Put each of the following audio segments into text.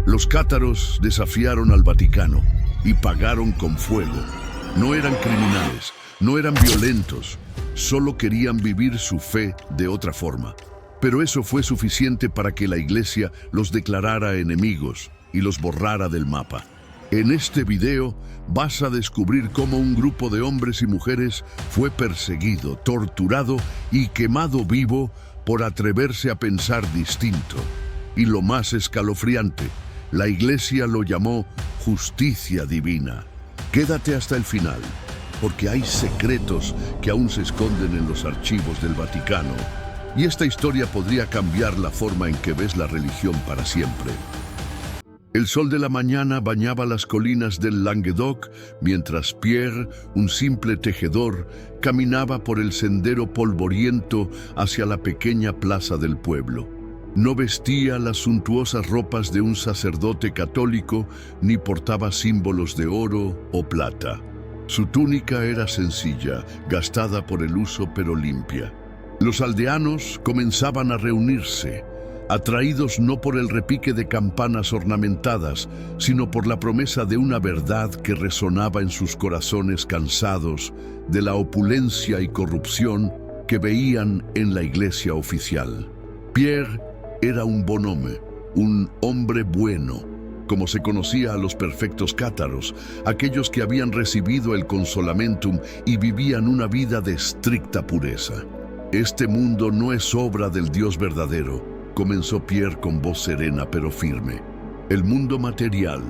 Los cátaros desafiaron al Vaticano y pagaron con fuego. No eran criminales, no eran violentos, solo querían vivir su fe de otra forma. Pero eso fue suficiente para que la Iglesia los declarara enemigos y los borrara del mapa. En este video vas a descubrir cómo un grupo de hombres y mujeres fue perseguido, torturado y quemado vivo por atreverse a pensar distinto. Y lo más escalofriante, la Iglesia lo llamó justicia divina. Quédate hasta el final, porque hay secretos que aún se esconden en los archivos del Vaticano. Y esta historia podría cambiar la forma en que ves la religión para siempre. El sol de la mañana bañaba las colinas del Languedoc, mientras Pierre, un simple tejedor, caminaba por el sendero polvoriento hacia la pequeña plaza del pueblo. No vestía las suntuosas ropas de un sacerdote católico, ni portaba símbolos de oro o plata. Su túnica era sencilla, gastada por el uso pero limpia. Los aldeanos comenzaban a reunirse, atraídos no por el repique de campanas ornamentadas, sino por la promesa de una verdad que resonaba en sus corazones cansados de la opulencia y corrupción que veían en la iglesia oficial. Pierre era un bonhomme, un hombre bueno, como se conocía a los perfectos cátaros, aquellos que habían recibido el consolamentum y vivían una vida de estricta pureza. Este mundo no es obra del Dios verdadero, comenzó Pierre con voz serena pero firme. El mundo material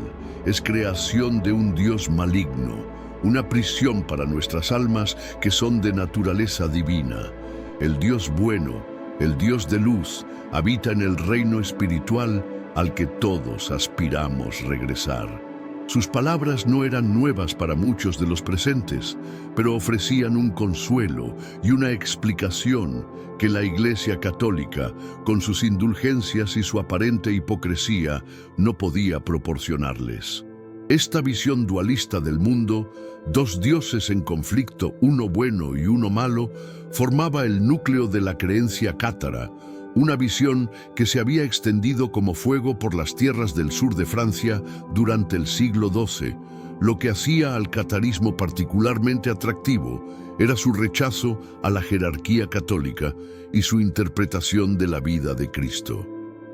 es creación de un Dios maligno, una prisión para nuestras almas que son de naturaleza divina. El Dios bueno, el Dios de luz, habita en el reino espiritual al que todos aspiramos regresar. Sus palabras no eran nuevas para muchos de los presentes, pero ofrecían un consuelo y una explicación que la Iglesia Católica, con sus indulgencias y su aparente hipocresía, no podía proporcionarles. Esta visión dualista del mundo, dos dioses en conflicto, uno bueno y uno malo, formaba el núcleo de la creencia cátara, una visión que se había extendido como fuego por las tierras del sur de Francia durante el siglo XII. Lo que hacía al catarismo particularmente atractivo era su rechazo a la jerarquía católica y su interpretación de la vida de Cristo.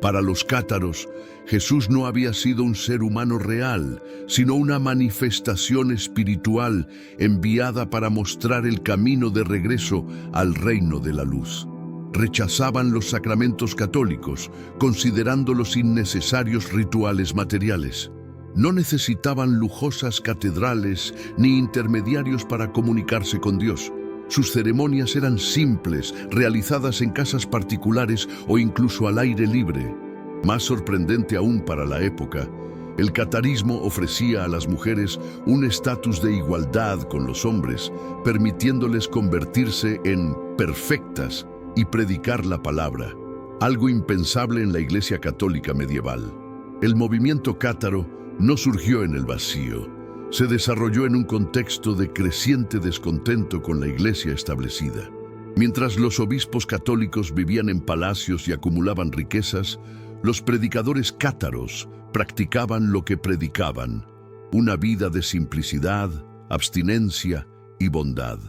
Para los cátaros, Jesús no había sido un ser humano real, sino una manifestación espiritual enviada para mostrar el camino de regreso al reino de la luz. Rechazaban los sacramentos católicos, considerándolos innecesarios rituales materiales. No necesitaban lujosas catedrales ni intermediarios para comunicarse con Dios. Sus ceremonias eran simples, realizadas en casas particulares o incluso al aire libre. Más sorprendente aún para la época, el catarismo ofrecía a las mujeres un estatus de igualdad con los hombres, permitiéndoles convertirse en perfectas y predicar la palabra, algo impensable en la Iglesia Católica medieval. El movimiento cátaro no surgió en el vacío, se desarrolló en un contexto de creciente descontento con la Iglesia establecida. Mientras los obispos católicos vivían en palacios y acumulaban riquezas, los predicadores cátaros practicaban lo que predicaban, una vida de simplicidad, abstinencia y bondad.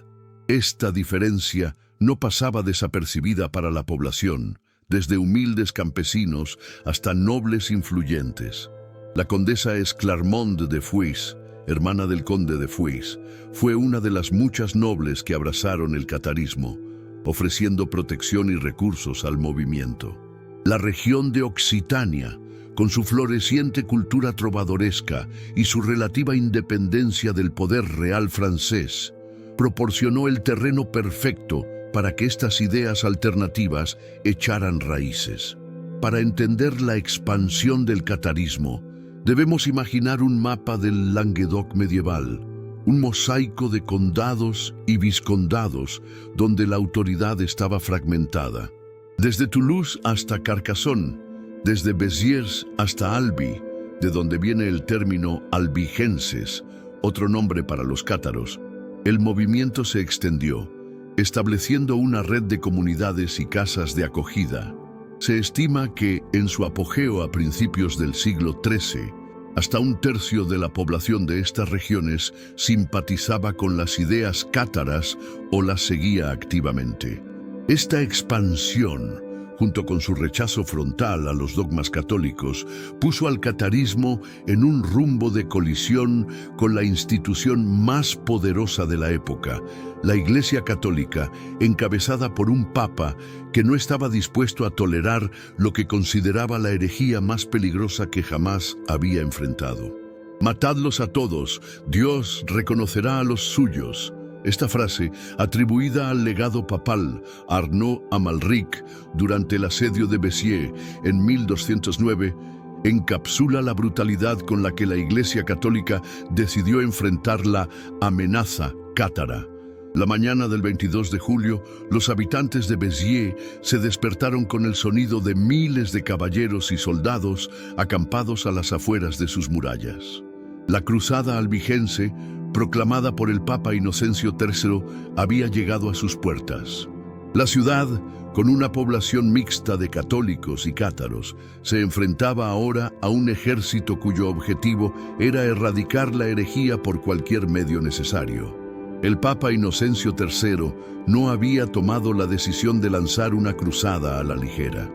Esta diferencia no pasaba desapercibida para la población, desde humildes campesinos hasta nobles influyentes. La condesa Esclarmonde de Fuis, hermana del conde de Fuis, fue una de las muchas nobles que abrazaron el catarismo, ofreciendo protección y recursos al movimiento. La región de Occitania, con su floreciente cultura trovadoresca y su relativa independencia del poder real francés, proporcionó el terreno perfecto para que estas ideas alternativas echaran raíces. Para entender la expansión del catarismo, debemos imaginar un mapa del Languedoc medieval, un mosaico de condados y vizcondados donde la autoridad estaba fragmentada. Desde Toulouse hasta Carcassonne, desde Béziers hasta Albi, de donde viene el término albigenses, otro nombre para los cátaros, el movimiento se extendió, estableciendo una red de comunidades y casas de acogida. Se estima que, en su apogeo a principios del siglo XIII, hasta un tercio de la población de estas regiones simpatizaba con las ideas cátaras o las seguía activamente. Esta expansión, junto con su rechazo frontal a los dogmas católicos, puso al catarismo en un rumbo de colisión con la institución más poderosa de la época, la Iglesia Católica, encabezada por un papa que no estaba dispuesto a tolerar lo que consideraba la herejía más peligrosa que jamás había enfrentado. «Matadlos a todos, Dios reconocerá a los suyos». Esta frase, atribuida al legado papal Arnaud Amalric durante el asedio de Béziers en 1209, encapsula la brutalidad con la que la Iglesia Católica decidió enfrentar la amenaza cátara. La mañana del 22 de julio, los habitantes de Béziers se despertaron con el sonido de miles de caballeros y soldados acampados a las afueras de sus murallas. La cruzada albigense, proclamada por el Papa Inocencio III, había llegado a sus puertas. La ciudad, con una población mixta de católicos y cátaros, se enfrentaba ahora a un ejército cuyo objetivo era erradicar la herejía por cualquier medio necesario. El Papa Inocencio III no había tomado la decisión de lanzar una cruzada a la ligera.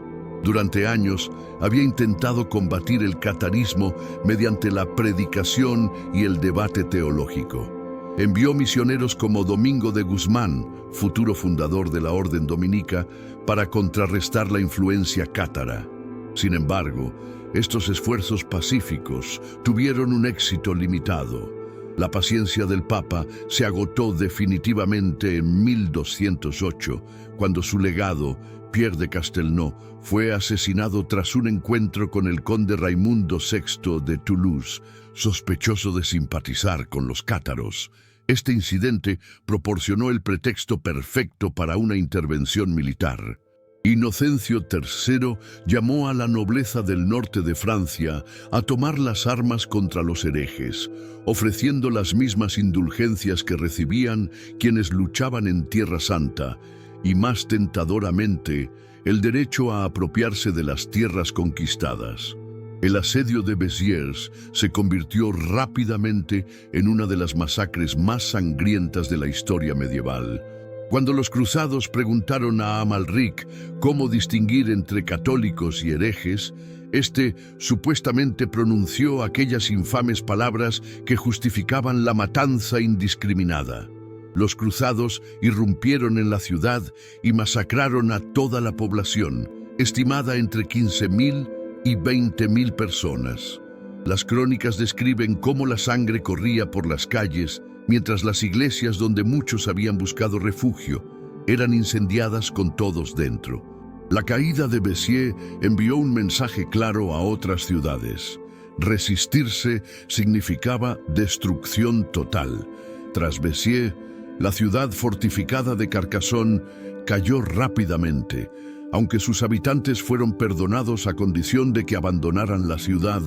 Durante años había intentado combatir el catarismo mediante la predicación y el debate teológico. Envió misioneros como Domingo de Guzmán, futuro fundador de la Orden Dominica, para contrarrestar la influencia cátara. Sin embargo, estos esfuerzos pacíficos tuvieron un éxito limitado. La paciencia del Papa se agotó definitivamente en 1208, cuando su legado, Pierre de Castelnau, fue asesinado tras un encuentro con el conde Raimundo VI de Toulouse, sospechoso de simpatizar con los cátaros. Este incidente proporcionó el pretexto perfecto para una intervención militar. Inocencio III llamó a la nobleza del norte de Francia a tomar las armas contra los herejes, ofreciendo las mismas indulgencias que recibían quienes luchaban en Tierra Santa, y más tentadoramente, el derecho a apropiarse de las tierras conquistadas. El asedio de Béziers se convirtió rápidamente en una de las masacres más sangrientas de la historia medieval. Cuando los cruzados preguntaron a Amalric cómo distinguir entre católicos y herejes, este supuestamente pronunció aquellas infames palabras que justificaban la matanza indiscriminada. Los cruzados irrumpieron en la ciudad y masacraron a toda la población, estimada entre 15.000 y 20.000 personas. Las crónicas describen cómo la sangre corría por las calles, mientras las iglesias donde muchos habían buscado refugio eran incendiadas con todos dentro. La caída de Béziers envió un mensaje claro a otras ciudades. Resistirse significaba destrucción total. Tras Béziers, la ciudad fortificada de Carcassonne cayó rápidamente, aunque sus habitantes fueron perdonados a condición de que abandonaran la ciudad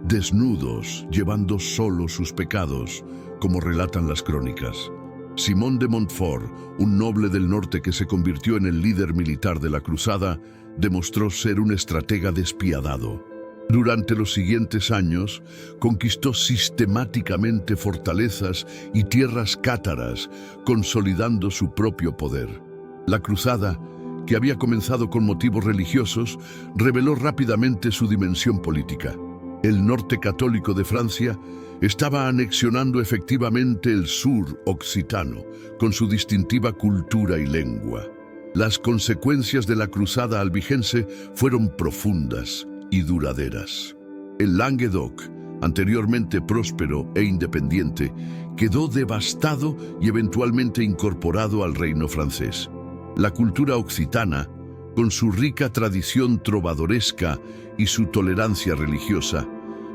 desnudos, llevando solo sus pecados, como relatan las crónicas. Simón de Montfort, un noble del norte que se convirtió en el líder militar de la cruzada, demostró ser un estratega despiadado. Durante los siguientes años, conquistó sistemáticamente fortalezas y tierras cátaras, consolidando su propio poder. La cruzada, que había comenzado con motivos religiosos, reveló rápidamente su dimensión política. El norte católico de Francia estaba anexionando efectivamente el sur occitano, con su distintiva cultura y lengua. Las consecuencias de la cruzada albigense fueron profundas y duraderas. El Languedoc, anteriormente próspero e independiente, quedó devastado y eventualmente incorporado al reino francés. La cultura occitana, con su rica tradición trovadoresca y su tolerancia religiosa,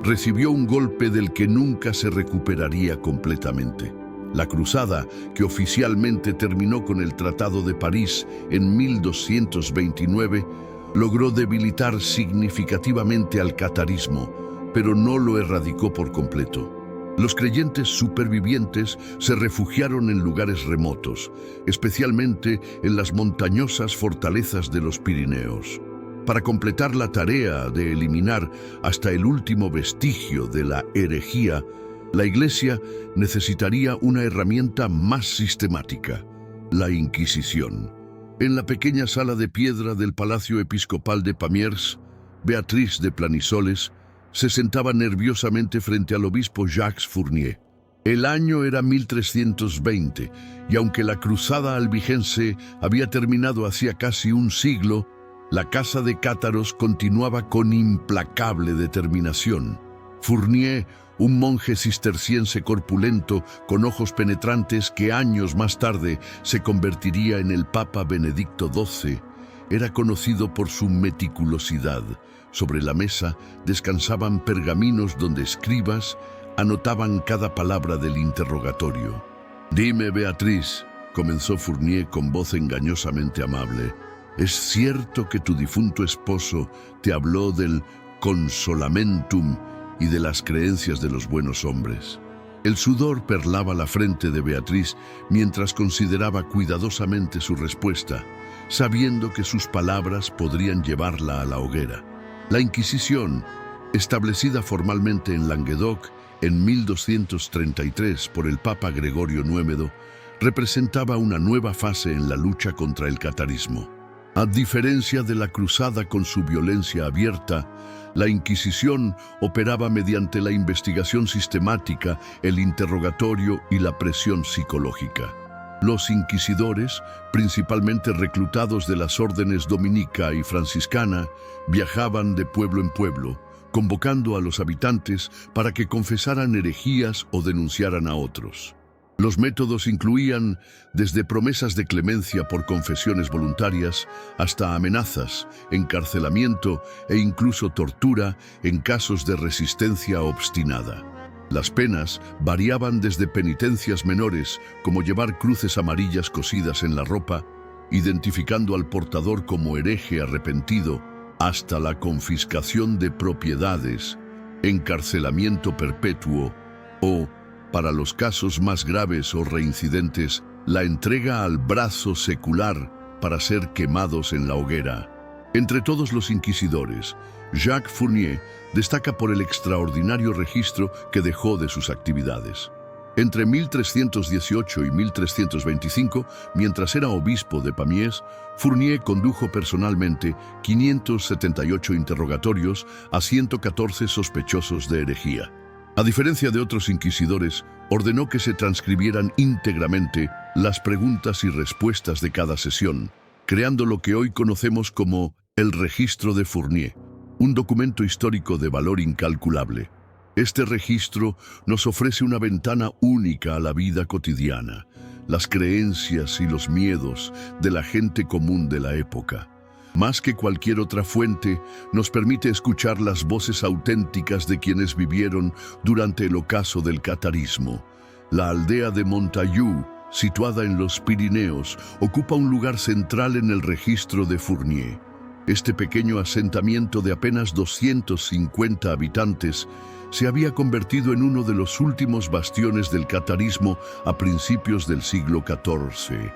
recibió un golpe del que nunca se recuperaría completamente. La cruzada, que oficialmente terminó con el Tratado de París en 1229, logró debilitar significativamente al catarismo, pero no lo erradicó por completo. Los creyentes supervivientes se refugiaron en lugares remotos, especialmente en las montañosas fortalezas de los Pirineos. Para completar la tarea de eliminar hasta el último vestigio de la herejía, la Iglesia necesitaría una herramienta más sistemática: la Inquisición. En la pequeña sala de piedra del Palacio Episcopal de Pamiers, Beatriz de Planisoles se sentaba nerviosamente frente al obispo Jacques Fournier. El año era 1320, y aunque la cruzada albigense había terminado hacía casi un siglo, la casa de cátaros continuaba con implacable determinación. Fournier, un monje cisterciense corpulento con ojos penetrantes que años más tarde se convertiría en el Papa Benedicto XII, era conocido por su meticulosidad. Sobre la mesa descansaban pergaminos donde escribas anotaban cada palabra del interrogatorio. «Dime, Beatriz», comenzó Fournier con voz engañosamente amable, «¿es cierto que tu difunto esposo te habló del consolamentum y de las creencias de los buenos hombres?» El sudor perlaba la frente de Beatriz mientras consideraba cuidadosamente su respuesta, sabiendo que sus palabras podrían llevarla a la hoguera. La Inquisición, establecida formalmente en Languedoc en 1233 por el Papa Gregorio IX, representaba una nueva fase en la lucha contra el catarismo. A diferencia de la cruzada con su violencia abierta, la Inquisición operaba mediante la investigación sistemática, el interrogatorio y la presión psicológica. Los inquisidores, principalmente reclutados de las órdenes dominica y franciscana, viajaban de pueblo en pueblo, convocando a los habitantes para que confesaran herejías o denunciaran a otros. Los métodos incluían desde promesas de clemencia por confesiones voluntarias hasta amenazas, encarcelamiento e incluso tortura en casos de resistencia obstinada. Las penas variaban desde penitencias menores, como llevar cruces amarillas cosidas en la ropa, identificando al portador como hereje arrepentido, hasta la confiscación de propiedades, encarcelamiento perpetuo o, para los casos más graves o reincidentes, la entrega al brazo secular para ser quemados en la hoguera. Entre todos los inquisidores, Jacques Fournier destaca por el extraordinario registro que dejó de sus actividades. Entre 1318 y 1325, mientras era obispo de Pamiers, Fournier condujo personalmente 578 interrogatorios a 114 sospechosos de herejía. A diferencia de otros inquisidores, ordenó que se transcribieran íntegramente las preguntas y respuestas de cada sesión, creando lo que hoy conocemos como el Registro de Fournier, un documento histórico de valor incalculable. Este registro nos ofrece una ventana única a la vida cotidiana, las creencias y los miedos de la gente común de la época. Más que cualquier otra fuente, nos permite escuchar las voces auténticas de quienes vivieron durante el ocaso del catarismo. La aldea de Montaillou, situada en los Pirineos, ocupa un lugar central en el registro de Fournier. Este pequeño asentamiento de apenas 250 habitantes se había convertido en uno de los últimos bastiones del catarismo a principios del siglo XIV.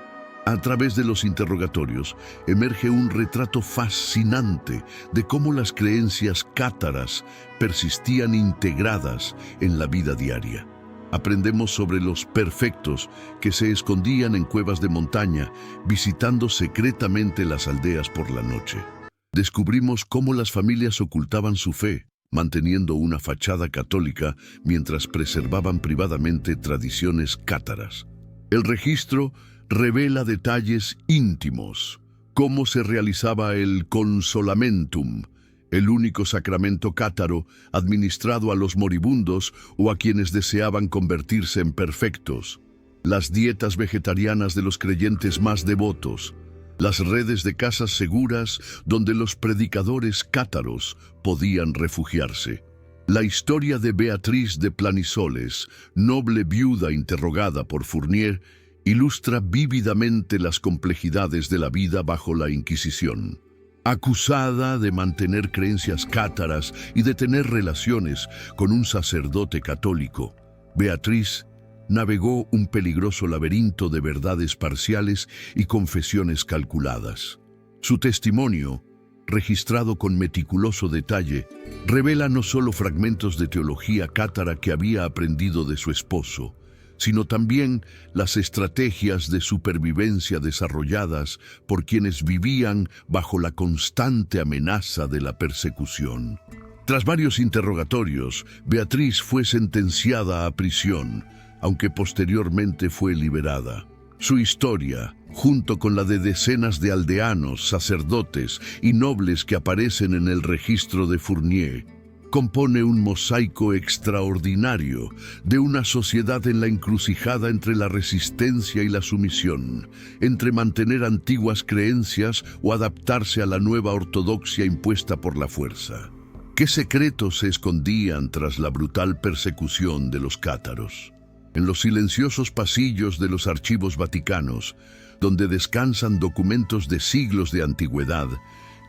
A través de los interrogatorios emerge un retrato fascinante de cómo las creencias cátaras persistían integradas en la vida diaria. Aprendemos sobre los perfectos que se escondían en cuevas de montaña, visitando secretamente las aldeas por la noche. Descubrimos cómo las familias ocultaban su fe, manteniendo una fachada católica mientras preservaban privadamente tradiciones cátaras. El registro revela detalles íntimos, cómo se realizaba el consolamentum, el único sacramento cátaro administrado a los moribundos o a quienes deseaban convertirse en perfectos, las dietas vegetarianas de los creyentes más devotos, las redes de casas seguras donde los predicadores cátaros podían refugiarse. La historia de Beatriz de Planisoles, noble viuda interrogada por Fournier, ilustra vívidamente las complejidades de la vida bajo la Inquisición. Acusada de mantener creencias cátaras y de tener relaciones con un sacerdote católico, Beatriz navegó un peligroso laberinto de verdades parciales y confesiones calculadas. Su testimonio, registrado con meticuloso detalle, revela no solo fragmentos de teología cátara que había aprendido de su esposo, sino también las estrategias de supervivencia desarrolladas por quienes vivían bajo la constante amenaza de la persecución. Tras varios interrogatorios, Beatriz fue sentenciada a prisión, aunque posteriormente fue liberada. Su historia, junto con la de decenas de aldeanos, sacerdotes y nobles que aparecen en el registro de Fournier, compone un mosaico extraordinario de una sociedad en la encrucijada entre la resistencia y la sumisión, entre mantener antiguas creencias o adaptarse a la nueva ortodoxia impuesta por la fuerza. ¿Qué secretos se escondían tras la brutal persecución de los cátaros? En los silenciosos pasillos de los archivos vaticanos, donde descansan documentos de siglos de antigüedad,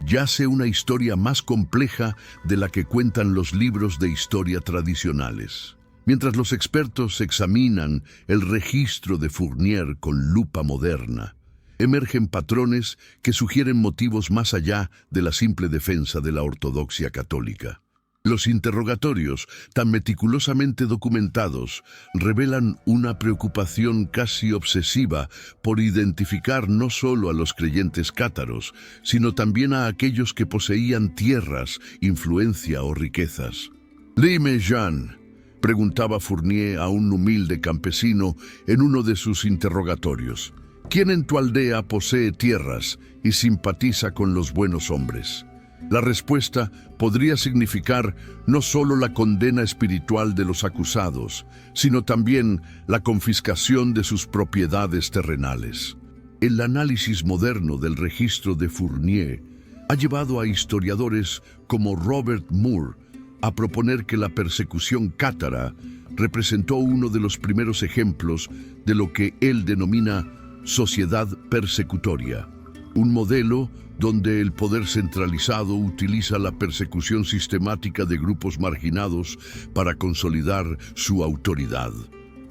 yace una historia más compleja de la que cuentan los libros de historia tradicionales. Mientras los expertos examinan el registro de Fournier con lupa moderna, emergen patrones que sugieren motivos más allá de la simple defensa de la ortodoxia católica. Los interrogatorios, tan meticulosamente documentados, revelan una preocupación casi obsesiva por identificar no solo a los creyentes cátaros, sino también a aquellos que poseían tierras, influencia o riquezas. «Dime, Jean», preguntaba Fournier a un humilde campesino en uno de sus interrogatorios, «¿quién en tu aldea posee tierras y simpatiza con los buenos hombres?». La respuesta podría significar no solo la condena espiritual de los acusados, sino también la confiscación de sus propiedades terrenales. El análisis moderno del registro de Fournier ha llevado a historiadores como Robert Moore a proponer que la persecución cátara representó uno de los primeros ejemplos de lo que él denomina sociedad persecutoria, un modelo donde el poder centralizado utiliza la persecución sistemática de grupos marginados para consolidar su autoridad.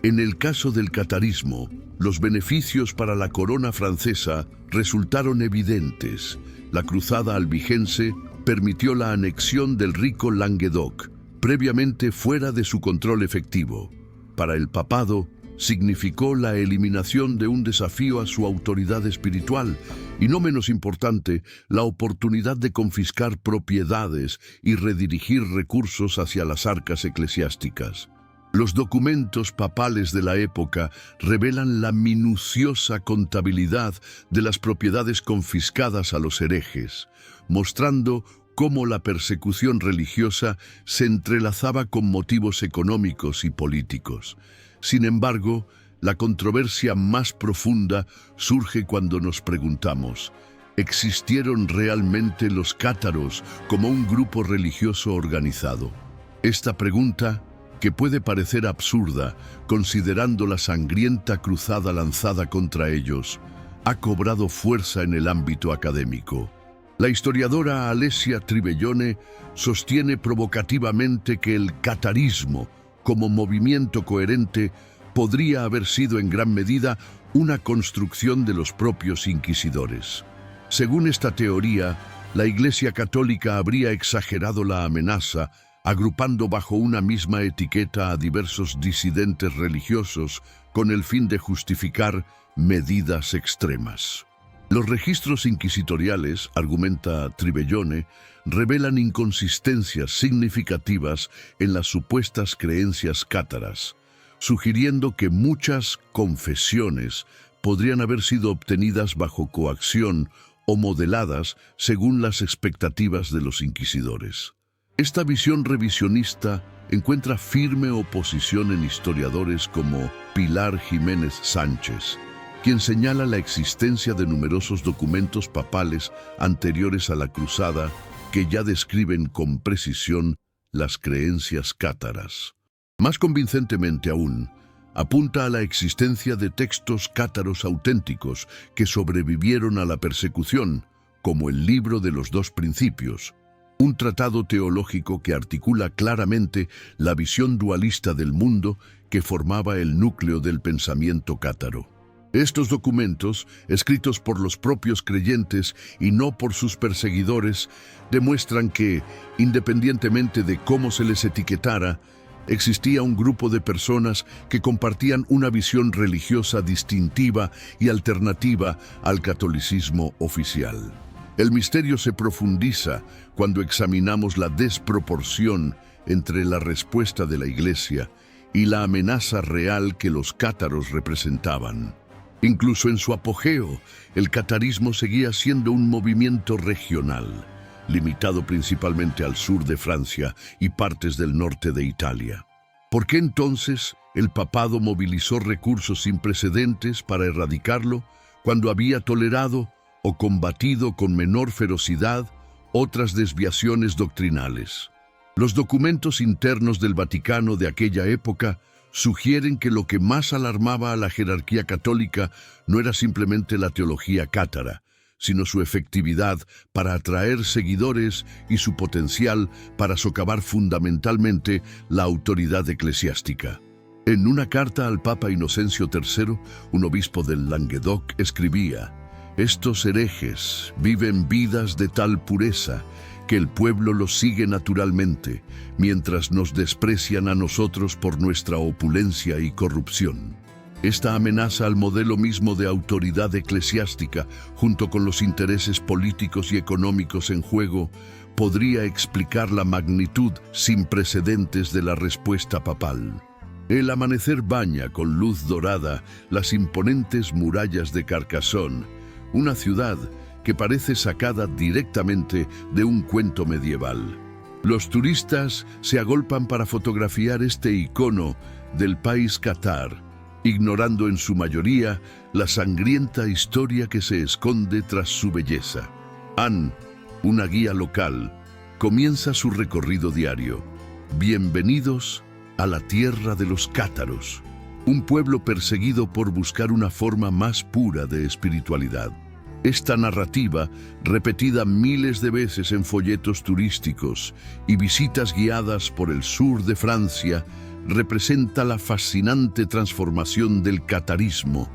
En el caso del catarismo, los beneficios para la corona francesa resultaron evidentes. La cruzada albigense permitió la anexión del rico Languedoc, previamente fuera de su control efectivo. Para el papado, significó la eliminación de un desafío a su autoridad espiritual y, no menos importante, la oportunidad de confiscar propiedades y redirigir recursos hacia las arcas eclesiásticas. Los documentos papales de la época revelan la minuciosa contabilidad de las propiedades confiscadas a los herejes, mostrando cómo la persecución religiosa se entrelazaba con motivos económicos y políticos. Sin embargo, la controversia más profunda surge cuando nos preguntamos, ¿existieron realmente los cátaros como un grupo religioso organizado? Esta pregunta, que puede parecer absurda considerando la sangrienta cruzada lanzada contra ellos, ha cobrado fuerza en el ámbito académico. La historiadora Alessia Tribellone sostiene provocativamente que el catarismo, como movimiento coherente, podría haber sido en gran medida una construcción de los propios inquisidores. Según esta teoría, la Iglesia Católica habría exagerado la amenaza, agrupando bajo una misma etiqueta a diversos disidentes religiosos con el fin de justificar medidas extremas. Los registros inquisitoriales, argumenta Tribellone, revelan inconsistencias significativas en las supuestas creencias cátaras, sugiriendo que muchas confesiones podrían haber sido obtenidas bajo coacción o modeladas según las expectativas de los inquisidores. Esta visión revisionista encuentra firme oposición en historiadores como Pilar Jiménez Sánchez, quien señala la existencia de numerosos documentos papales anteriores a la cruzada que ya describen con precisión las creencias cátaras. Más convincentemente aún, apunta a la existencia de textos cátaros auténticos que sobrevivieron a la persecución, como el Libro de los Dos Principios, un tratado teológico que articula claramente la visión dualista del mundo que formaba el núcleo del pensamiento cátaro. Estos documentos, escritos por los propios creyentes y no por sus perseguidores, demuestran que, independientemente de cómo se les etiquetara, existía un grupo de personas que compartían una visión religiosa distintiva y alternativa al catolicismo oficial. El misterio se profundiza cuando examinamos la desproporción entre la respuesta de la Iglesia y la amenaza real que los cátaros representaban. Incluso en su apogeo, el catarismo seguía siendo un movimiento regional, limitado principalmente al sur de Francia y partes del norte de Italia. ¿Por qué entonces el papado movilizó recursos sin precedentes para erradicarlo cuando había tolerado o combatido con menor ferocidad otras desviaciones doctrinales? Los documentos internos del Vaticano de aquella época sugieren que lo que más alarmaba a la jerarquía católica no era simplemente la teología cátara, sino su efectividad para atraer seguidores y su potencial para socavar fundamentalmente la autoridad eclesiástica. En una carta al Papa Inocencio III, un obispo del Languedoc escribía: «Estos herejes viven vidas de tal pureza que el pueblo los sigue naturalmente, mientras nos desprecian a nosotros por nuestra opulencia y corrupción». Esta amenaza al modelo mismo de autoridad eclesiástica, junto con los intereses políticos y económicos en juego, podría explicar la magnitud sin precedentes de la respuesta papal. El amanecer baña con luz dorada las imponentes murallas de Carcassonne, una ciudad que parece sacada directamente de un cuento medieval. Los turistas se agolpan para fotografiar este icono del país catar, ignorando en su mayoría la sangrienta historia que se esconde tras su belleza. Anne, una guía local, comienza su recorrido diario. Bienvenidos a la tierra de los cátaros, un pueblo perseguido por buscar una forma más pura de espiritualidad. Esta narrativa, repetida miles de veces en folletos turísticos y visitas guiadas por el sur de Francia, representa la fascinante transformación del catarismo,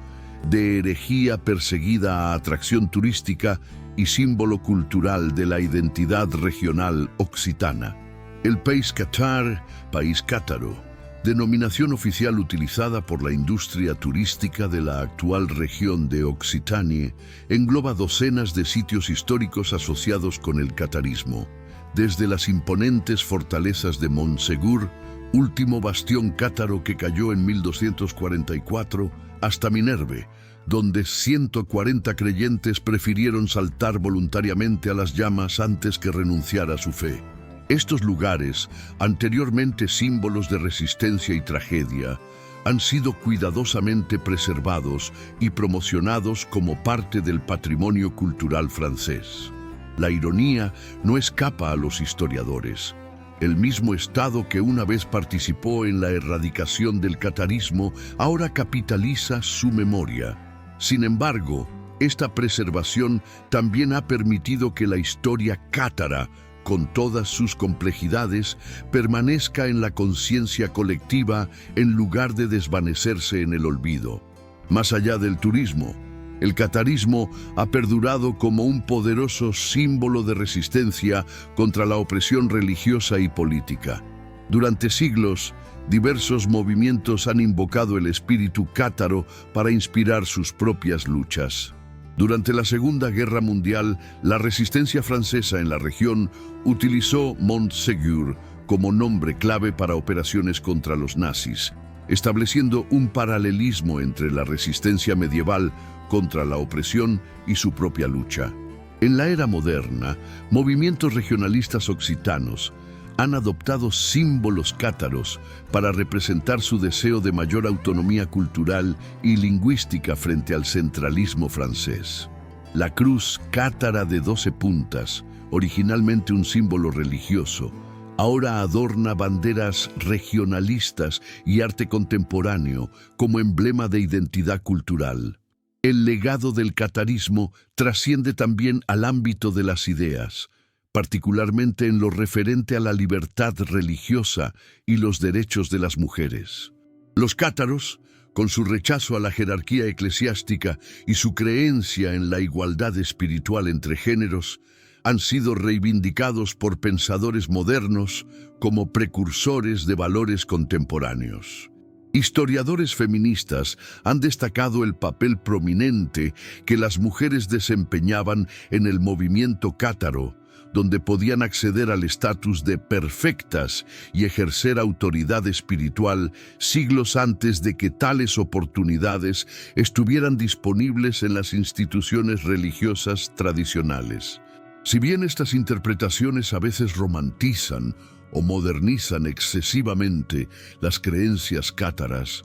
de herejía perseguida a atracción turística y símbolo cultural de la identidad regional occitana. El Pays Catar, país cátaro, denominación oficial utilizada por la industria turística de la actual región de Occitanie, engloba docenas de sitios históricos asociados con el catarismo, desde las imponentes fortalezas de Montségur, último bastión cátaro que cayó en 1244, hasta Minerve, donde 140 creyentes prefirieron saltar voluntariamente a las llamas antes que renunciar a su fe. Estos lugares, anteriormente símbolos de resistencia y tragedia, han sido cuidadosamente preservados y promocionados como parte del patrimonio cultural francés. La ironía no escapa a los historiadores. El mismo Estado que una vez participó en la erradicación del catarismo ahora capitaliza su memoria. Sin embargo, esta preservación también ha permitido que la historia cátara, con todas sus complejidades, permanezca en la conciencia colectiva en lugar de desvanecerse en el olvido. Más allá del turismo, el catarismo ha perdurado como un poderoso símbolo de resistencia contra la opresión religiosa y política. Durante siglos, diversos movimientos han invocado el espíritu cátaro para inspirar sus propias luchas. Durante la Segunda Guerra Mundial, la resistencia francesa en la región utilizó Montségur como nombre clave para operaciones contra los nazis, estableciendo un paralelismo entre la resistencia medieval contra la opresión y su propia lucha. En la era moderna, movimientos regionalistas occitanos han adoptado símbolos cátaros para representar su deseo de mayor autonomía cultural y lingüística frente al centralismo francés. La cruz cátara de 12 puntas, originalmente un símbolo religioso, ahora adorna banderas regionalistas y arte contemporáneo como emblema de identidad cultural. El legado del catarismo trasciende también al ámbito de las ideas, particularmente en lo referente a la libertad religiosa y los derechos de las mujeres. Los cátaros, con su rechazo a la jerarquía eclesiástica y su creencia en la igualdad espiritual entre géneros, han sido reivindicados por pensadores modernos como precursores de valores contemporáneos. Historiadores feministas han destacado el papel prominente que las mujeres desempeñaban en el movimiento cátaro, donde podían acceder al estatus de perfectas y ejercer autoridad espiritual siglos antes de que tales oportunidades estuvieran disponibles en las instituciones religiosas tradicionales. Si bien estas interpretaciones a veces romantizan o modernizan excesivamente las creencias cátaras,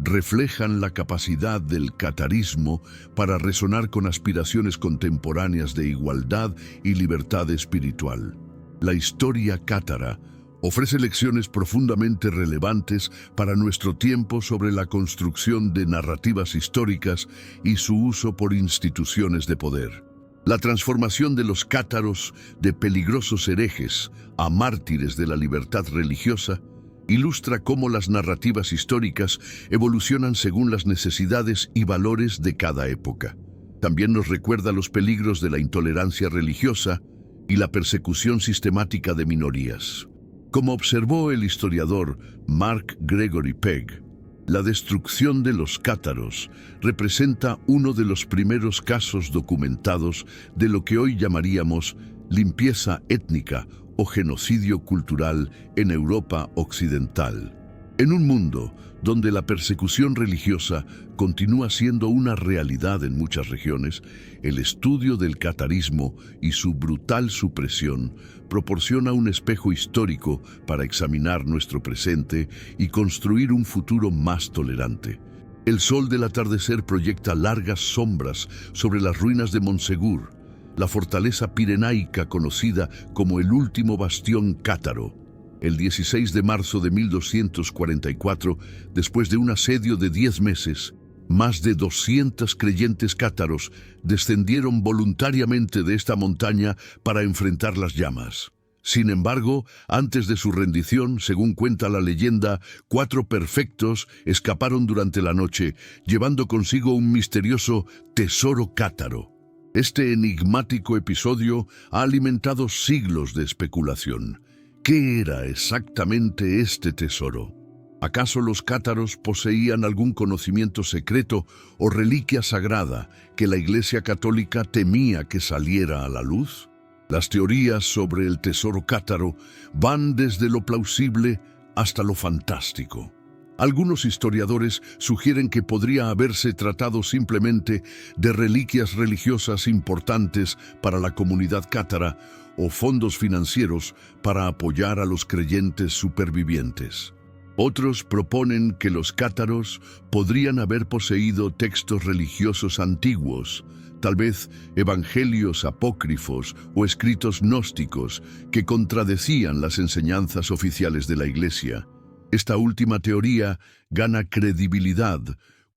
reflejan la capacidad del catarismo para resonar con aspiraciones contemporáneas de igualdad y libertad espiritual. La historia cátara ofrece lecciones profundamente relevantes para nuestro tiempo sobre la construcción de narrativas históricas y su uso por instituciones de poder. La transformación de los cátaros de peligrosos herejes a mártires de la libertad religiosa ilustra cómo las narrativas históricas evolucionan según las necesidades y valores de cada época. También nos recuerda los peligros de la intolerancia religiosa y la persecución sistemática de minorías. Como observó el historiador Mark Gregory Pegg, la destrucción de los cátaros representa uno de los primeros casos documentados de lo que hoy llamaríamos limpieza étnica o genocidio cultural en Europa occidental. En un mundo donde la persecución religiosa continúa siendo una realidad en muchas regiones, el estudio del catarismo y su brutal supresión proporciona un espejo histórico para examinar nuestro presente y construir un futuro más tolerante. El sol del atardecer proyecta largas sombras sobre las ruinas de Montsegur, la fortaleza pirenaica conocida como el último bastión cátaro. El 16 de marzo de 1244, después de un asedio de 10 meses, más de 200 creyentes cátaros descendieron voluntariamente de esta montaña para enfrentar las llamas. Sin embargo, antes de su rendición, según cuenta la leyenda, 4 perfectos escaparon durante la noche, llevando consigo un misterioso tesoro cátaro. Este enigmático episodio ha alimentado siglos de especulación. ¿Qué era exactamente este tesoro? ¿Acaso los cátaros poseían algún conocimiento secreto o reliquia sagrada que la Iglesia Católica temía que saliera a la luz? Las teorías sobre el tesoro cátaro van desde lo plausible hasta lo fantástico. Algunos historiadores sugieren que podría haberse tratado simplemente de reliquias religiosas importantes para la comunidad cátara o fondos financieros para apoyar a los creyentes supervivientes. Otros proponen que los cátaros podrían haber poseído textos religiosos antiguos, tal vez evangelios apócrifos o escritos gnósticos que contradecían las enseñanzas oficiales de la Iglesia. Esta última teoría gana credibilidad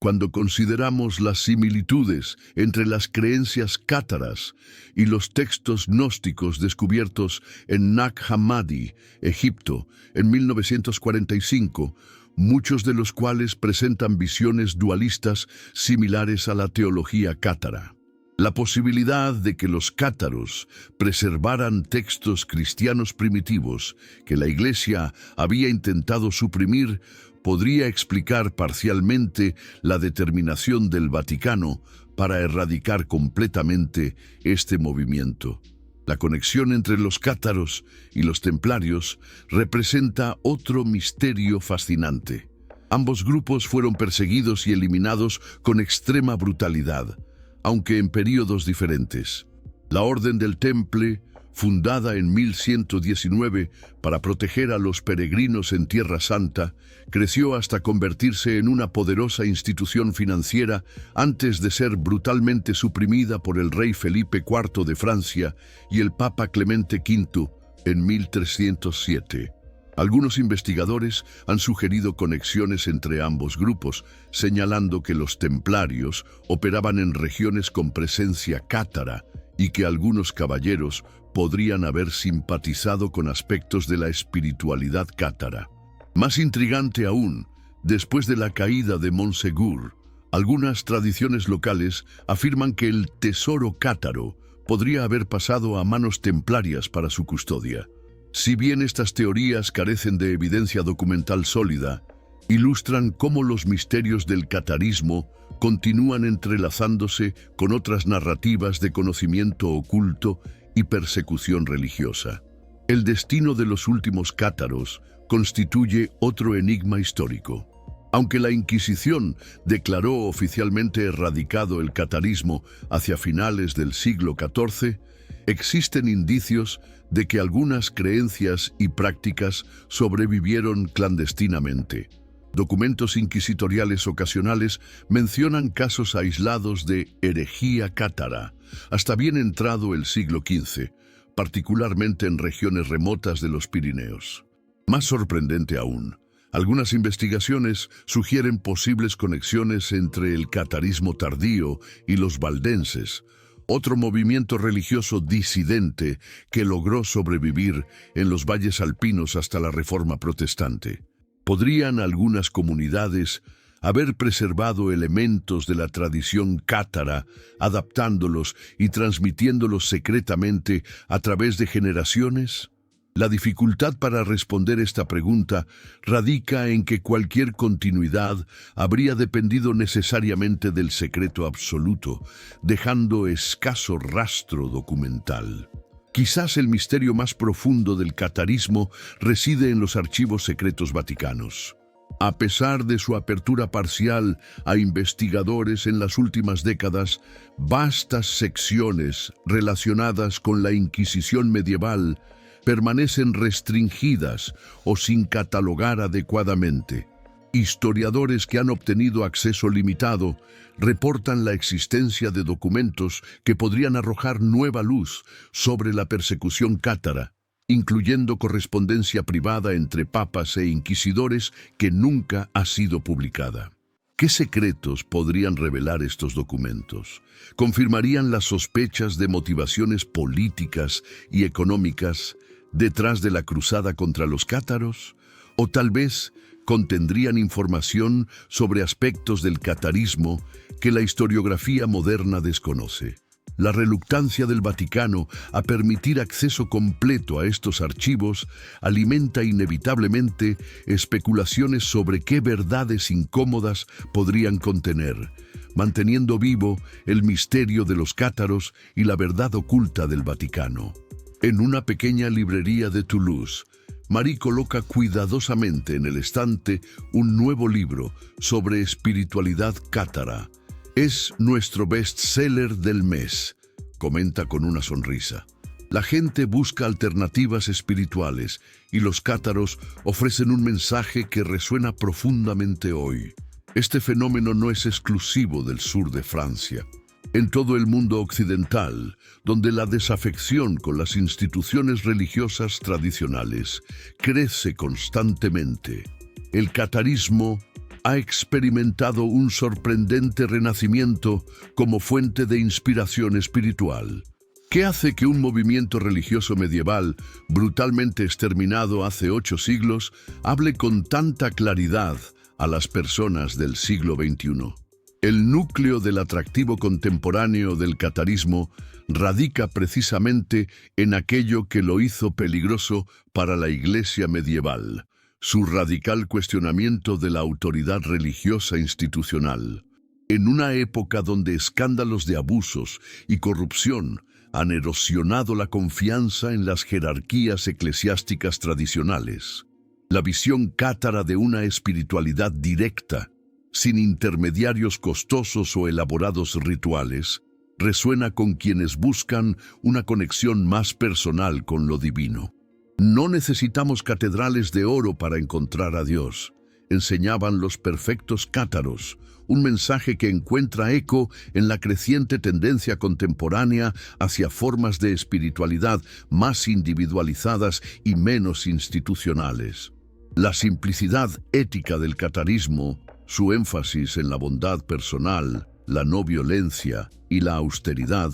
cuando consideramos las similitudes entre las creencias cátaras y los textos gnósticos descubiertos en Nag Hammadi, Egipto, en 1945, muchos de los cuales presentan visiones dualistas similares a la teología cátara. La posibilidad de que los cátaros preservaran textos cristianos primitivos que la Iglesia había intentado suprimir podría explicar parcialmente la determinación del Vaticano para erradicar completamente este movimiento. La conexión entre los cátaros y los templarios representa otro misterio fascinante. Ambos grupos fueron perseguidos y eliminados con extrema brutalidad, aunque en períodos diferentes. La Orden del Temple, fundada en 1119 para proteger a los peregrinos en Tierra Santa, creció hasta convertirse en una poderosa institución financiera antes de ser brutalmente suprimida por el rey Felipe IV de Francia y el Papa Clemente V en 1307. Algunos investigadores han sugerido conexiones entre ambos grupos, señalando que los templarios operaban en regiones con presencia cátara y que algunos caballeros podrían haber simpatizado con aspectos de la espiritualidad cátara. Más intrigante aún, Después de la caída de Montsegur, algunas tradiciones locales afirman que el tesoro cátaro podría haber pasado a manos templarias para su custodia. Si bien estas teorías carecen de evidencia documental sólida, ilustran cómo los misterios del catarismo continúan entrelazándose con otras narrativas de conocimiento oculto y persecución religiosa. El destino de los últimos cátaros constituye otro enigma histórico. Aunque la Inquisición declaró oficialmente erradicado el catarismo hacia finales del siglo XIV, existen indicios de que algunas creencias y prácticas sobrevivieron clandestinamente. Documentos inquisitoriales ocasionales mencionan casos aislados de herejía cátara, hasta bien entrado el siglo XV, particularmente en regiones remotas de los Pirineos. Más sorprendente aún, algunas investigaciones sugieren posibles conexiones entre el catarismo tardío y los valdenses, otro movimiento religioso disidente que logró sobrevivir en los valles alpinos hasta la Reforma Protestante. ¿Podrían algunas comunidades haber preservado elementos de la tradición cátara, adaptándolos y transmitiéndolos secretamente a través de generaciones? La dificultad para responder esta pregunta radica en que cualquier continuidad habría dependido necesariamente del secreto absoluto, dejando escaso rastro documental. Quizás el misterio más profundo del catarismo reside en los archivos secretos vaticanos. A pesar de su apertura parcial a investigadores en las últimas décadas, vastas secciones relacionadas con la Inquisición medieval permanecen restringidas o sin catalogar adecuadamente. Historiadores que han obtenido acceso limitado reportan la existencia de documentos que podrían arrojar nueva luz sobre la persecución cátara, incluyendo correspondencia privada entre papas e inquisidores que nunca ha sido publicada. ¿Qué secretos podrían revelar estos documentos? ¿Confirmarían las sospechas de motivaciones políticas y económicas detrás de la cruzada contra los cátaros? ¿O tal vez contendrían información sobre aspectos del catarismo que la historiografía moderna desconoce? La reluctancia del Vaticano a permitir acceso completo a estos archivos alimenta inevitablemente especulaciones sobre qué verdades incómodas podrían contener, manteniendo vivo el misterio de los cátaros y la verdad oculta del Vaticano. En una pequeña librería de Toulouse, Marie coloca cuidadosamente en el estante un nuevo libro sobre espiritualidad cátara. Es nuestro bestseller del mes, comenta con una sonrisa. La gente busca alternativas espirituales y los cátaros ofrecen un mensaje que resuena profundamente hoy. Este fenómeno no es exclusivo del sur de Francia. En todo el mundo occidental, donde la desafección con las instituciones religiosas tradicionales crece constantemente, el catarismo ha experimentado un sorprendente renacimiento como fuente de inspiración espiritual. ¿Qué hace que un movimiento religioso medieval, brutalmente exterminado hace 8 siglos, hable con tanta claridad a las personas del siglo XXI? El núcleo del atractivo contemporáneo del catarismo radica precisamente en aquello que lo hizo peligroso para la Iglesia medieval: su radical cuestionamiento de la autoridad religiosa institucional. En una época donde escándalos de abusos y corrupción han erosionado la confianza en las jerarquías eclesiásticas tradicionales, la visión cátara de una espiritualidad directa, sin intermediarios costosos o elaborados rituales, resuena con quienes buscan una conexión más personal con lo divino. No necesitamos catedrales de oro para encontrar a Dios, enseñaban los perfectos cátaros, un mensaje que encuentra eco en la creciente tendencia contemporánea hacia formas de espiritualidad más individualizadas y menos institucionales. La simplicidad ética del catarismo, su énfasis en la bondad personal, la no violencia y la austeridad,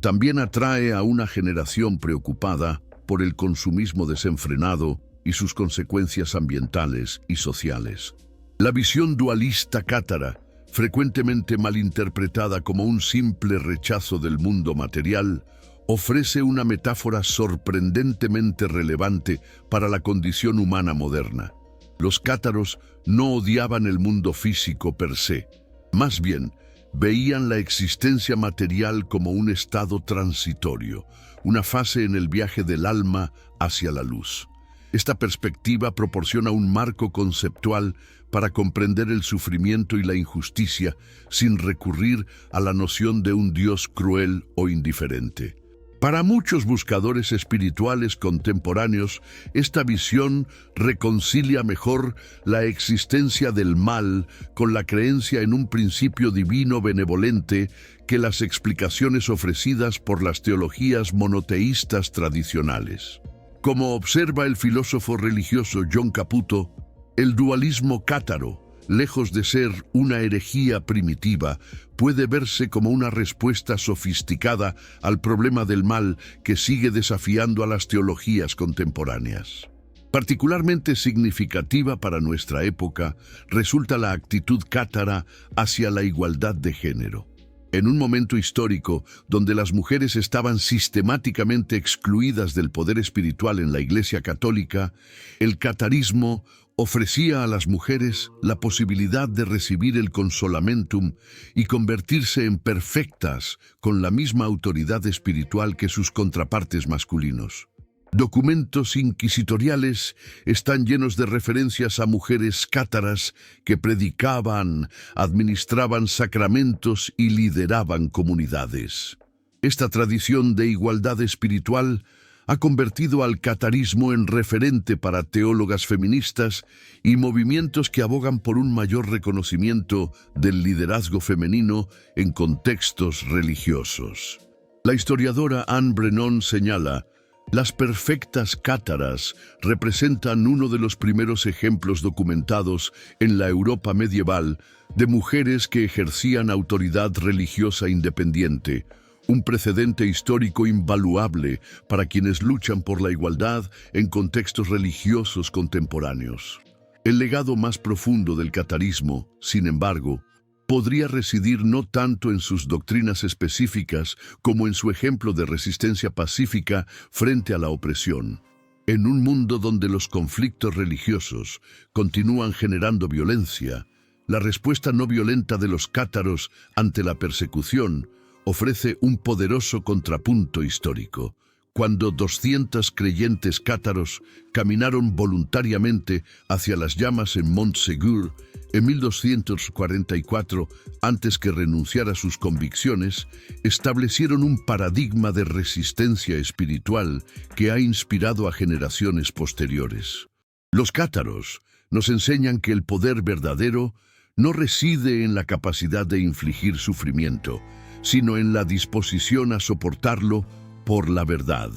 también atrae a una generación preocupada por el consumismo desenfrenado y sus consecuencias ambientales y sociales. La visión dualista cátara, frecuentemente malinterpretada como un simple rechazo del mundo material, ofrece una metáfora sorprendentemente relevante para la condición humana moderna. Los cátaros no odiaban el mundo físico per se, más bien veían la existencia material como un estado transitorio, una fase en el viaje del alma hacia la luz. Esta perspectiva proporciona un marco conceptual para comprender el sufrimiento y la injusticia sin recurrir a la noción de un Dios cruel o indiferente. Para muchos buscadores espirituales contemporáneos, esta visión reconcilia mejor la existencia del mal con la creencia en un principio divino benevolente que las explicaciones ofrecidas por las teologías monoteístas tradicionales. Como observa el filósofo religioso John Caputo, el dualismo cátaro, lejos de ser una herejía primitiva, puede verse como una respuesta sofisticada al problema del mal que sigue desafiando a las teologías contemporáneas. Particularmente significativa para nuestra época resulta la actitud cátara hacia la igualdad de género. En un momento histórico donde las mujeres estaban sistemáticamente excluidas del poder espiritual en la Iglesia Católica, el catarismo ofrecía a las mujeres la posibilidad de recibir el consolamentum y convertirse en perfectas con la misma autoridad espiritual que sus contrapartes masculinos. Documentos inquisitoriales están llenos de referencias a mujeres cátaras que predicaban, administraban sacramentos y lideraban comunidades. Esta tradición de igualdad espiritual ha convertido al catarismo en referente para teólogas feministas y movimientos que abogan por un mayor reconocimiento del liderazgo femenino en contextos religiosos. La historiadora Anne Brennan señala: las perfectas cátaras representan uno de los primeros ejemplos documentados en la Europa medieval de mujeres que ejercían autoridad religiosa independiente, un precedente histórico invaluable para quienes luchan por la igualdad en contextos religiosos contemporáneos. El legado más profundo del catarismo, sin embargo, podría residir no tanto en sus doctrinas específicas como en su ejemplo de resistencia pacífica frente a la opresión. En un mundo donde los conflictos religiosos continúan generando violencia, la respuesta no violenta de los cátaros ante la persecución ofrece un poderoso contrapunto histórico. Cuando 200 creyentes cátaros caminaron voluntariamente hacia las llamas en Montségur en 1244, antes que renunciar a sus convicciones, establecieron un paradigma de resistencia espiritual que ha inspirado a generaciones posteriores. Los cátaros nos enseñan que el poder verdadero no reside en la capacidad de infligir sufrimiento, sino en la disposición a soportarlo por la verdad,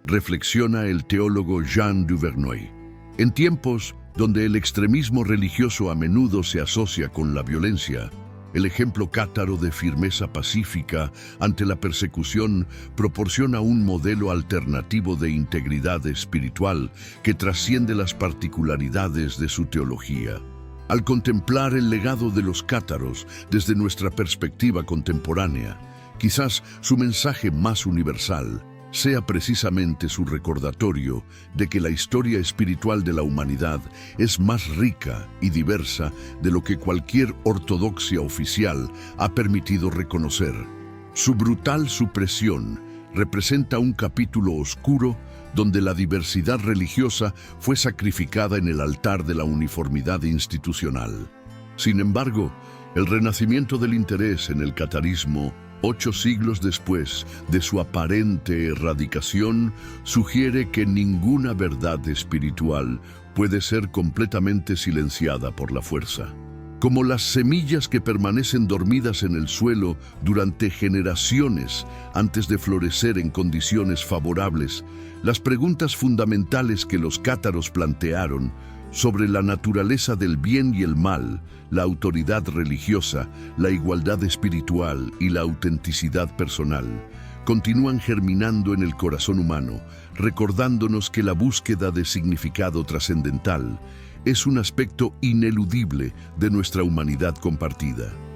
reflexiona el teólogo Jean Duvernoy. En tiempos donde el extremismo religioso a menudo se asocia con la violencia, el ejemplo cátaro de firmeza pacífica ante la persecución proporciona un modelo alternativo de integridad espiritual que trasciende las particularidades de su teología. Al contemplar el legado de los cátaros desde nuestra perspectiva contemporánea, quizás su mensaje más universal sea precisamente su recordatorio de que la historia espiritual de la humanidad es más rica y diversa de lo que cualquier ortodoxia oficial ha permitido reconocer. Su brutal supresión representa un capítulo oscuro donde la diversidad religiosa fue sacrificada en el altar de la uniformidad institucional. Sin embargo, el renacimiento del interés en el catarismo 8 siglos después de su aparente erradicación, sugiere que ninguna verdad espiritual puede ser completamente silenciada por la fuerza. Como las semillas que permanecen dormidas en el suelo durante generaciones antes de florecer en condiciones favorables, las preguntas fundamentales que los cátaros plantearon sobre la naturaleza del bien y el mal, la autoridad religiosa, la igualdad espiritual y la autenticidad personal, continúan germinando en el corazón humano, recordándonos que la búsqueda de significado trascendental es un aspecto ineludible de nuestra humanidad compartida.